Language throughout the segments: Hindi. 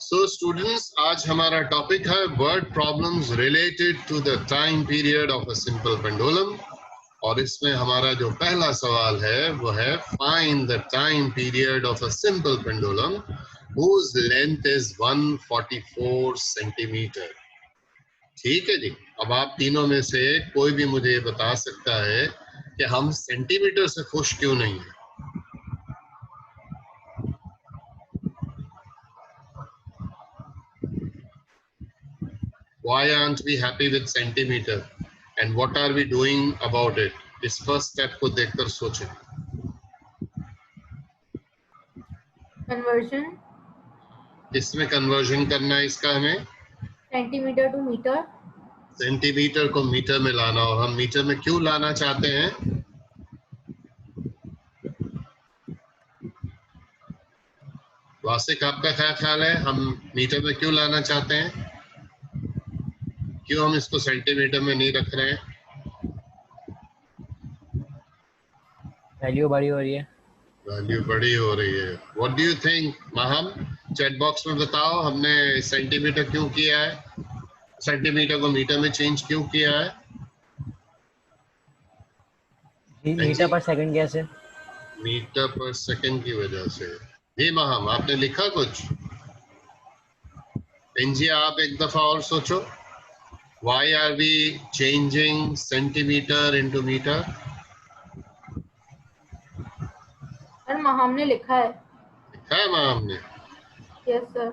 सो स्टूडेंट्स, आज हमारा टॉपिक है word problems related to the time period of a simple pendulum. और इसमें हमारा जो पहला सवाल है वो है find the time period of a simple pendulum whose length is 144 centimetre. ठीक है जी। अब आप तीनों में से कोई भी मुझे ये बता सकता है कि हम सेंटीमीटर से खुश क्यों नहीं हैं? Why aren't we happy with centimeter and what are we doing about it? इस फर्स्ट स्टेप को देखकर सोचें। कन्वर्जन। इसमें कन्वर्जन करना है इसका हमें सेंटीमीटर टू मीटर। सेंटीमीटर को मीटर में लाना, और हम मीटर में क्यों लाना चाहते हैं? वासिक, आपका क्या ख्याल है, हम मीटर में क्यों लाना चाहते हैं? क्यों हम इसको सेंटीमीटर में नहीं रख रहे हैं? वैल्यू बड़ी हो रही है। वैल्यू बड़ी हो रही है। What do you think Maham? Chat box में बताओ, हमने सेंटीमीटर क्यों किया है, सेंटीमीटर को मीटर में चेंज क्यों किया है? मीटर पर सेकंड कैसे? मीटर पर सेकंड की वजह से। जी महम, आपने लिखा कुछ? एनजी, आप एक दफा और सोचो। Why are we changing centimeter into meter? Sir Maham ने लिखा है। लिखा है महम ने? Yes sir.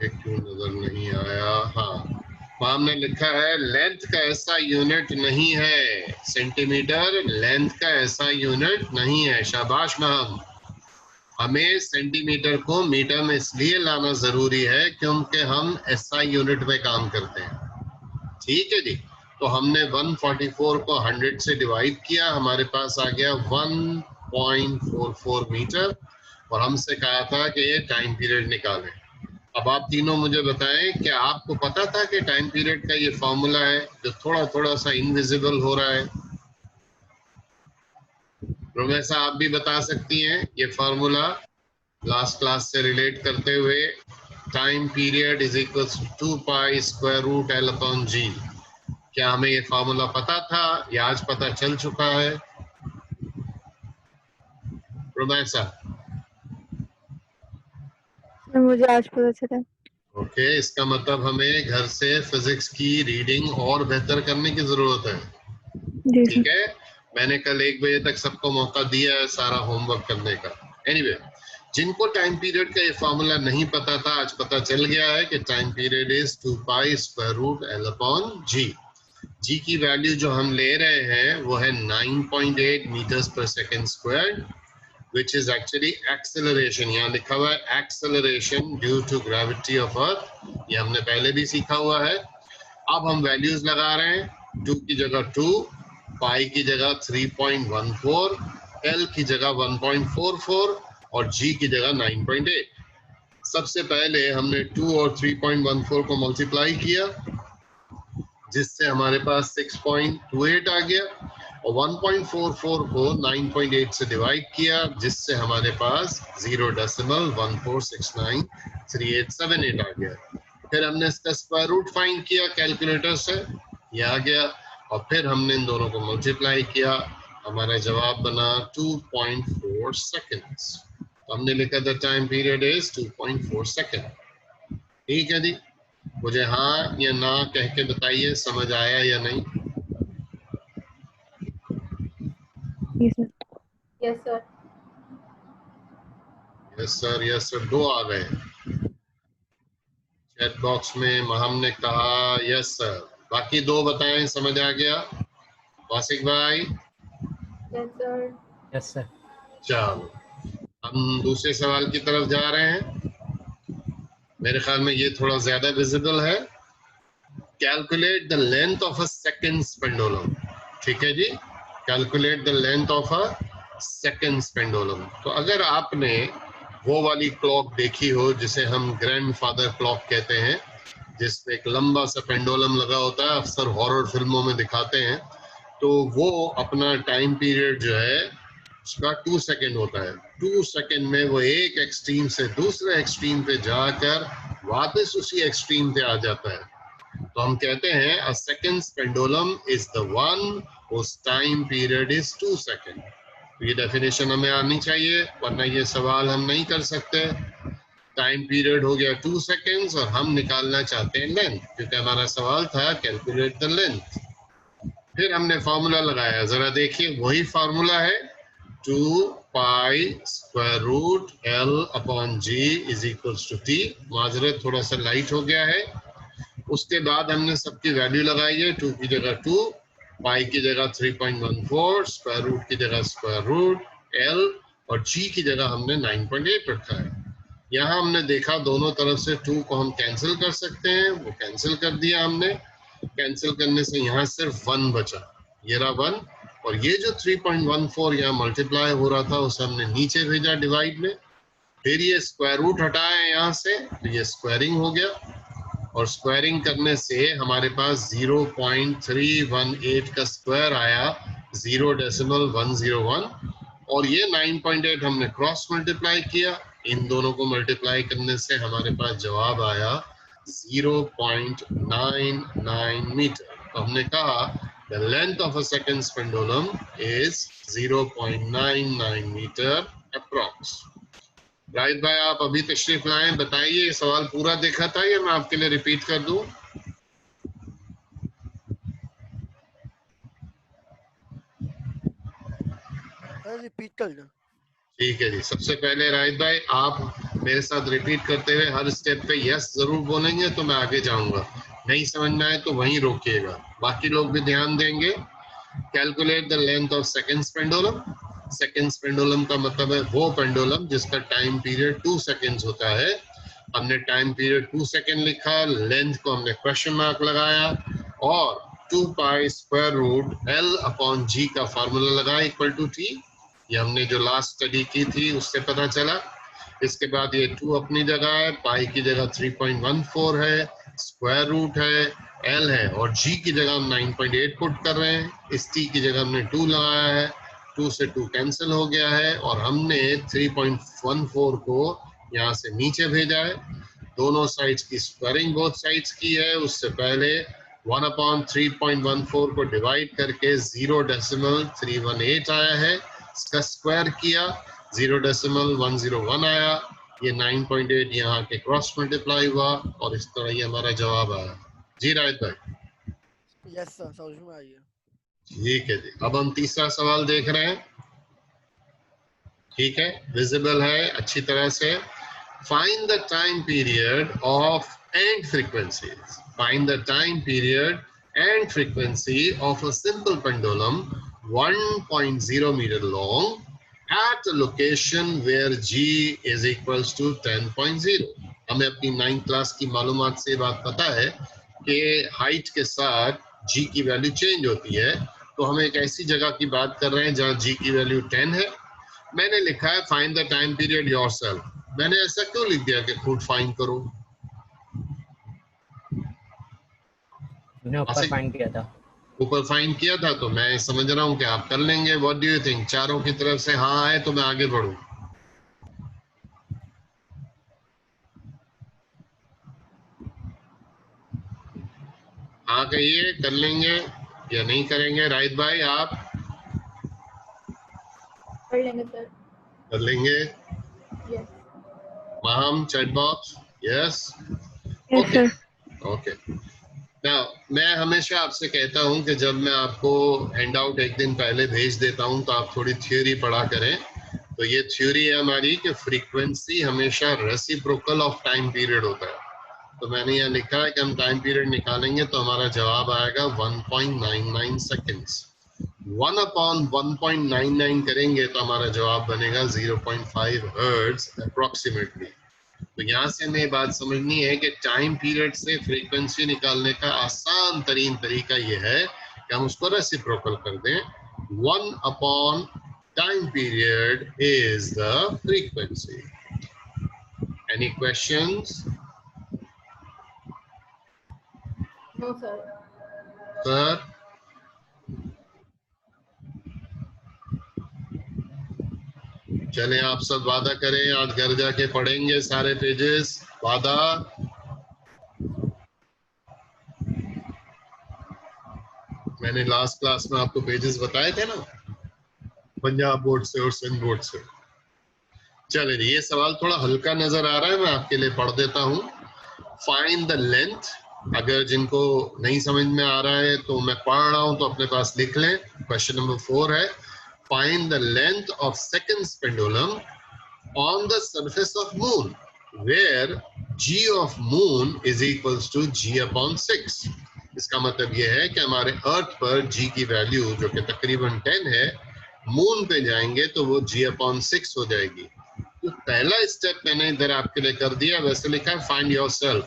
एक क्यों नजर नहीं आया? हाँ, महम ने लिखा है लेंथ का ऐसा यूनिट नहीं है सेंटीमीटर, लेंथ का ऐसा यूनिट नहीं है। शाबाश महम। हमें सेंटीमीटर को मीटर में इसलिए लाना जरूरी है क्योंकि हम एसआई यूनिट में काम करते हैं। ठीक है जी। तो हमने 144 को 100 से डिवाइड किया, हमारे पास आ गया 1.44 मीटर, और हमसे कहा था कि ये टाइम पीरियड निकालें। अब आप तीनों मुझे बताएं कि आपको पता था कि टाइम पीरियड का ये फॉर्मूला है जो थोड़ा थोड़ा सा इनविजिबल हो रहा है? प्रोफेसर, आप भी बता सकती हैं ये फॉर्मूला लास्ट क्लास से रिलेट करते हुए। Time period is equal to 2 pi square root L upon g. क्या हमें ये फॉर्मूला पता था या आज पता चल चुका है? प्रोफेसर, मुझे आज पता चला। ओके, इसका मतलब हमें घर से फिजिक्स की रीडिंग और बेहतर करने की जरूरत है। ठीक है, मैंने कल 1 बजे तक सबको मौका दिया है सारा होमवर्क करने का। एनीवे, जिनको टाइम पीरियड का ये फॉर्मूला नहीं पता था, आज पता चल गया है कि time period is 2 pi square root L upon G. G की वैल्यू जो हम ले रहे हैं वो है 9.8 metres per second square, which is actually acceleration। यहाँ लिखा हुआ है acceleration due to gravity of earth, ये हमने पहले भी सीखा हुआ है। अब हम वैल्यूज लगा रहे हैं, 2 की जगह 2, पाई की जगह 3.14, एल की जगह 1.44 और जी की जगह 9.8। सबसे पहले हमने 2 और 3.14 को मल्टीप्लाई किया, जिससे हमारे पास 6.28 आ गया, और 1.44 को 9.8 से डिवाइड किया, जिससे हमारे पास 0.14693878 आ गया। फिर हमने इसका स्क्वायर रूट फाइंड किया कैलकुलेटर से, ये आ गया, और फिर हमने इन दोनों को मल्टीप्लाई किया, हमारा जवाब बना 2.4 सेकेंड्स। तो हमने लिखा था टाइम पीरियड इज 2.4 सेकेंड। ठीक है जी, मुझे हाँ या ना कह के बताइए समझ आया या नहीं। Yes sir. Yes sir, yes sir, 2 आ गए। चैट बॉक्स में महम ने कहा यस सर। बाकी 2 बताएं समझ आ गया। वासिक भाई? Yes sir. Yes sir. चलो, हम दूसरे सवाल की तरफ जा रहे हैं। मेरे ख्याल में ये थोड़ा ज्यादा विजिबल है। Calculate the length of a second pendulum. ठीक है जी, calculate the length of a second pendulum. तो अगर आपने वो वाली क्लॉक देखी हो जिसे हम ग्रैंडफादर क्लॉक कहते हैं, जिसमें एक लंबा सा पेंडुलम लगा होता है, अक्सर हॉरर फिल्मों में दिखाते हैं, तो वो अपना टाइम पीरियड जो है उसका 2 सेकेंड होता है। 2 सेकंड में वो एक एक्सट्रीम से दूसरे एक्सट्रीम पे जाकर वापस उसी एक्सट्रीम पे आ जाता है। तो हम कहते हैं a seconds pendulum is the one whose time period is 2 second. ये डेफिनेशन हमें आनी चाहिए, वरना ये सवाल हम नहीं कर सकते। टाइम पीरियड हो गया 2 सेकंड्स और हम निकालना चाहते हैं लेंथ, क्योंकि हमारा सवाल था कैलकुलेट द लेंथ। फिर हमने फॉर्मूला लगाया, जरा देखिए वही फॉर्मूला है 2 pi square root L upon g is equals to T. माजरत थोड़ा सा लाइट हो गया है। उसके बाद हमने सबकी वैल्यू लगाई है, 2 की जगह 2, पाई की जगह 3.14, स्क्वायर रूट की जगह स्क्वायर रूट, एल और जी की जगह हमने 9.8 रखा है। यहाँ हमने देखा दोनों तरफ से 2 को हम कैंसिल कर सकते हैं, वो कैंसिल कर दिया हमने। कैंसिल करने से यहाँ सिर्फ 1 बचा, ये रहा 1। और ये जो 3.14 यहाँ मल्टीप्लाई हो रहा था उसे हमने नीचे भेजा डिवाइड में। फिर ये स्क्वायर रूट हटाया यहाँ से, तो ये स्क्वायरिंग हो गया। और स्क्वायरिंग करने से हमारे पास 0.318 का स्क्वायर आया, 0.101। और ये 9.8 हमने क्रॉस मल्टीप्लाई किया, इन दोनों को मल्टीप्लाई करने से हमारे पास जवाब आया 0.99 मीटर। तो हमने कहा the length of a second pendulum is 0.99 metre approx. Rahid भाई आप अभी तशरीफ लाएं, बताइए सवाल पूरा देखा था या मैं आपके लिए रिपीट कर दूं? रिपीट कर दो। ठीक है जी। सबसे पहले राहिद भाई आप मेरे साथ रिपीट करते हुए हर स्टेप पे यस जरूर बोलेंगे तो मैं आगे जाऊंगा, नहीं समझ में आए तो वहीं रोकिएगा। बाकी लोग भी ध्यान देंगे। Calculate the length of second pendulum. Second pendulum का मतलब है वो पेंडुलम जिसका टाइम पीरियड 2 सेकंड्स होता है। हमने टाइम पीरियड 2 सेकंड लिखा, लेंथ को हमने क्वेश्चन मार्क लगाया और 2 pi square root L upon g का फार्मूला लगाया इक्वल टू टी। ये हमने जो लास्ट स्टडी की थी उससे पता चला। इसके बाद ये 2 अपनी जगह है, पाई की जगह 3.14 है, स्क्वायर रूट है, एल है और जी की जगह हम 9.8 पुट कर रहे हैं। इस टी की जगह हमने 2 लगाया है, 2 से 2 कैंसिल हो गया है और हमने 3.14 को यहाँ से नीचे भेजा है। दोनों साइड्स की स्क्वायरिंग बोथ साइड्स की है। उससे पहले 1/3.14 को डिवाइड करके 0.318 आया है, इसका स्क्वायर किया 0.101 आया। ये 9.8 यहाँ के क्रॉस मल्टीप्लाई हुआ और इस तरह ये हमारा जवाब आया। जी राहिद भाई। यस सर, समझ में आई है। ठीक है जी। अब हम तीसरा सवाल देख रहे हैं। ठीक है, विजिबल है अच्छी तरह से। Find the time period of and frequencies. Find the time period and frequency of a simple pendulum 1.0 meter long at a location where g is equals to 10.0। हमें अपनी 9th क्लास की मालूमात से बात पता है कि हाइट के साथ g की वैल्यू चेंज होती है। तो हम एक ऐसी जगह की बात कर रहे हैं जहां g की वैल्यू 10 है। मैंने लिखा है find the time period yourself. मैंने ऐसा क्यों लिख दिया कि खुद फाइंड करो? मैंने ऊपर फाइंड किया था। ऊपर फाइंड किया था तो मैं समझ रहा हूँ कि आप कर लेंगे। What do you think? चारों की तरफ से हाँ आए तो मैं आगे बढ़ूं। हाँ कहिए, कर लेंगे या नहीं करेंगे? राहिद भाई आप कर लेंगे सर। कर लेंगे। Yes. Maham chat box yes. Yes okay sir. Okay. Now मैं हमेशा आपसे कहता हूं कि जब मैं आपको हैंडआउट एक दिन पहले भेज देता हूं तो आप थोड़ी थ्योरी पढ़ा करें। तो ये थ्योरी है हमारी कि फ्रीक्वेंसी हमेशा रेसिप्रोकल ऑफ टाइम पीरियड होता है। तो मैंने यहाँ लिखा है कि हम टाइम पीरियड निकालेंगे तो हमारा जवाब आएगा 1.99 सेकेंड्स। 1/1.99 करेंगे तो हमारा जवाब बनेगा 0.5 हर्ट्ज अप्रोक्सीमेटली। तो यहाँ से हमें बात समझनी है कि टाइम पीरियड से फ्रीक्वेंसी निकालने का आसान तरीन तरीका ये है कि हम उसको रेसिप्रोकल कर दें। 1 time period is the frequency. Any questions? No sir. Sir चलें आप सब वादा करें, आज घर जाके पढ़ेंगे सारे पेजेस, वादा। मैंने लास्ट क्लास में आपको पेजेस बताए थे ना, पंजाब बोर्ड से और सिंध बोर्ड से। चले, ये सवाल थोड़ा हल्का नजर आ रहा है, मैं आपके लिए पढ़ देता हूँ। फाइंड द लेंथ, अगर जिनको नहीं समझ में आ रहा है तो मैं पढ़ रहा हूँ तो अपने पास लिख लें। क्वेश्चन नंबर 4 है, find the length of second pendulum on the surface of moon where g of moon is equals to g upon 6। इसका मतलब यह है कि हमारे अर्थ पर g की वैल्यू जो कि तकरीबन 10 है, मून पे जाएंगे तो वो g अपॉन 6 हो जाएगी। तो पहला स्टेप मैंने इधर आपके लिए कर दिया, वैसे लिखा है फाइंड योरसेल्फ।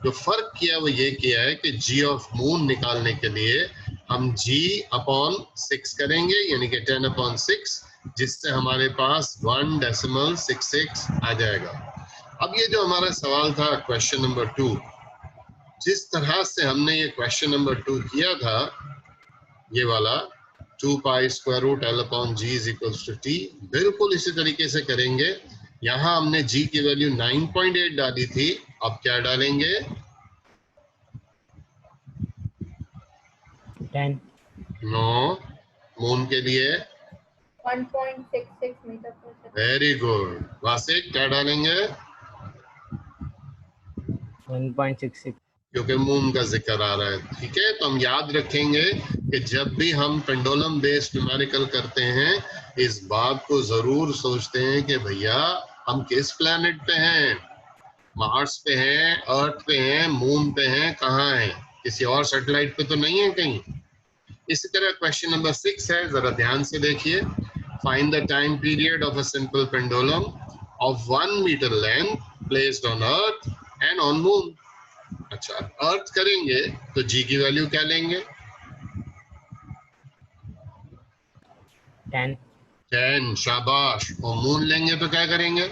जो फर्क किया वो ये किया है कि g ऑफ मून निकालने के लिए हम g अपॉन 6 करेंगे, यानी कि 10 अपॉन 6, जिससे हमारे पास 1.66 आ जाएगा। अब ये जो हमारा सवाल था क्वेश्चन नंबर 2, जिस तरह से हमने ये क्वेश्चन नंबर 2 किया था, ये वाला 2 pi square root l upon g is equals to t, बिल्कुल इसी तरीके से करेंगे। यहाँ हमने g की वैल्यू 9.8 डाली थी, अब क्या डालेंगे? 10। 9 मून के लिए 1.66 मीटर पर सेकंड। Very good. वासिक क्या डालेंगे? 1.66। क्योंकि मून का जिक्र आ रहा है, ठीक है। तो हम याद रखेंगे कि जब भी हम पेंडुलम बेस्ड न्यूमेरिकल करते हैं, इस बात को जरूर सोचते हैं कि भैया हम किस प्लेनेट पे हैं, मार्स पे हैं, अर्थ पे हैं, मून पे हैं, कहाँ हैं, किसी और सैटेलाइट पे तो नहीं है कहीं। इसी तरह क्वेश्चन नंबर 6 है, जरा ध्यान से देखिए। Find the time period of a simple pendulum of 1 metre length placed on earth and on moon. अच्छा, अर्थ करेंगे तो जी की वैल्यू क्या लेंगे? 10, शाबाश। और मून लेंगे तो क्या करेंगे?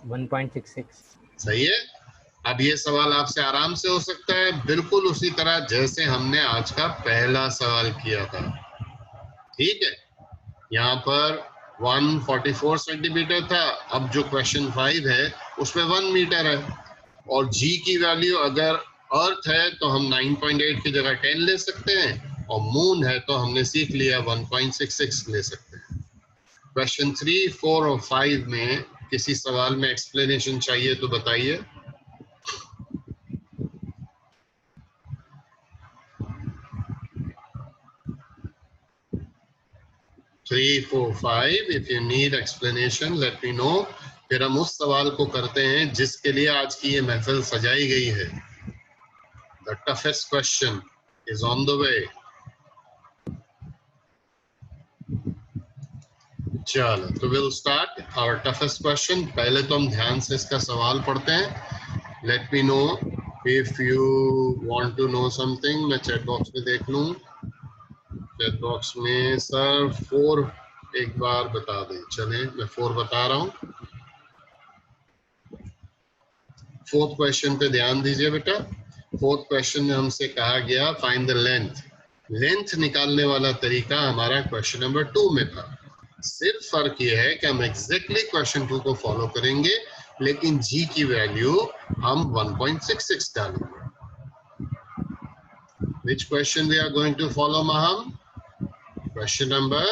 1.66। सही है। अब ये सवाल आपसे आराम से हो सकता है, बिल्कुल उसी तरह जैसे हमने आज का पहला सवाल किया था, ठीक है। यहाँ पर 144 सेंटीमीटर था, अब जो क्वेश्चन 5 है उसमें 1 मीटर है, और g की वैल्यू अगर अर्थ है तो हम 9.8 की जगह 10 ले सकते हैं, और मून है तो हमने सीख लिया 1.66 ले सकते हैं। क्वेश्चन 3, 4 और 5 में किसी सवाल में एक्सप्लेनेशन चाहिए तो बताइए। Three, 4, 5, if you need explanation late me no. फिर हम उस सवाल को करते हैं जिसके लिए आज की ये महफिल सजाई गई है। The toughest question is on the way. चलो, तो will start our toughest question. पहले तो हम ध्यान से इसका सवाल पढ़ते हैं। Let me know if you want to know something. मैं चैट बॉक्स में देख लूं। चैट बॉक्स में सर 4 एक बार बता दें। चलें, मैं 4 बता रहा हूं। 4th क्वेश्चन पे ध्यान दीजिए बेटा। 4th क्वेश्चन में हमसे कहा गया फाइंड द लेंथ। लेंथ निकालने वाला तरीका हमारा क्वेश्चन नंबर 2 में था। सिर्फ फर्क ये है कि हम एग्जैक्टली क्वेश्चन 2 को फॉलो करेंगे, लेकिन g की वैल्यू हम 1.66 डालेंगे। Which question we are going to follow, Maham? Question number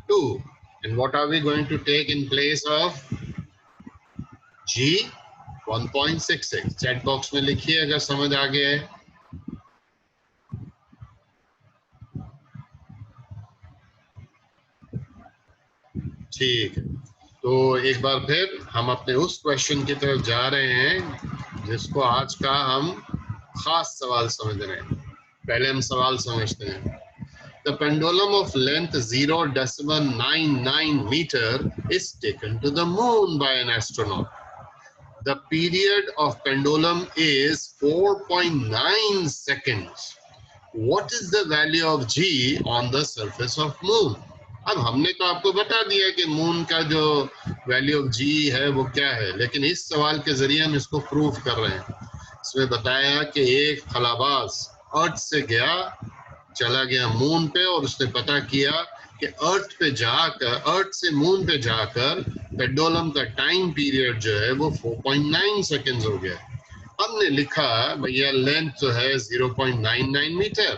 2. And what are we going to take in place of g? 1.66. Chat box में लिखिए अगर समझ आ गया है। ठीक है, तो एक बार फिर हम अपने उस क्वेश्चन की तरफ जा रहे हैं जिसको आज का हम खास सवाल समझ रहे हैं। पहले हम सवाल समझते हैं। The pendulum of length 0.99 meter is taken to the moon by an astronaut. The period of pendulum is 4.9 seconds. What is the value of g on the surface of moon? अब हमने तो आपको बता दिया कि मून का जो वैल्यू ऑफ जी है वो क्या है, लेकिन इस सवाल के जरिए हम इसको प्रूव कर रहे हैं। इसमें बताया कि एक खलाबाज अर्थ से गया, चला गया मून पे, और उसने पता किया कि अर्थ पे जाकर, अर्थ से मून पे जाकर पेंडुलम का टाइम पीरियड जो है वो 4.9 सेकेंड्स हो गया। हमने लिखा भैया लेंथ जो है 0.99 मीटर,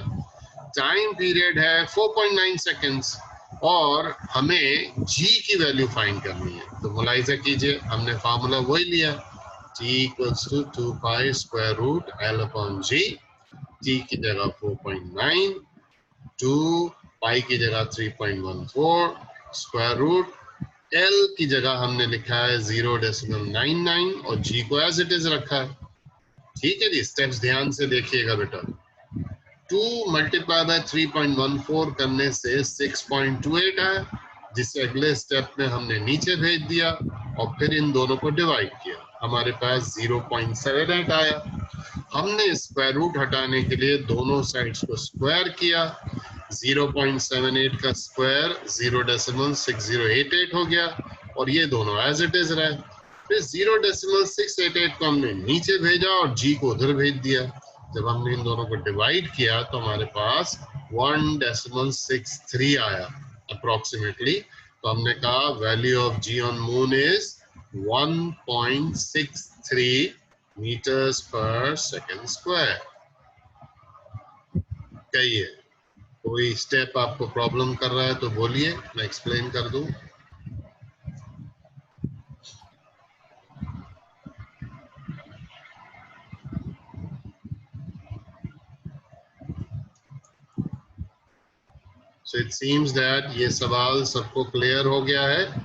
टाइम पीरियड है 4.9 सेकेंड्स और हमें g की वैल्यू फाइंड करनी है। तो मुलाहिजा कीजिए, हमने फार्मूला वही लिया, t equals to 2 pi square root l upon g। t की जगह 4.9, 2 पाई की जगह 3.14, स्क्वायर रूट l की जगह हमने लिखा है 0.99 और g को एज इट इज रखा है। ठीक है जी, स्टेप्स ध्यान से देखिएगा बेटा। 2 मल्टीप्लाई बाय 3.14 करने से 6.28 आया, जिसे अगले स्टेप में हमने नीचे भेज दिया और फिर इन दोनों को डिवाइड किया, हमारे पास 0.78 आया। हमने स्क्वायर रूट हटाने के लिए दोनों साइड्स को स्क्वायर किया, 0.78 का स्क्वायर 0.6088 हो गया और ये दोनों एज इट इज रहे। फिर 0.688 को हमने नीचे भेजा और g को उधर भेज दिया। जब हमने इन दोनों को डिवाइड किया तो हमारे पास 1.63 आया अप्रोक्सीमेटली। तो हमने कहा value of g on moon is 1.63 metres per second square. कहिए, कोई स्टेप आपको प्रॉब्लम कर रहा है तो बोलिए, मैं एक्सप्लेन कर दूं। So it seems that ये सवाल सबको क्लियर हो गया है।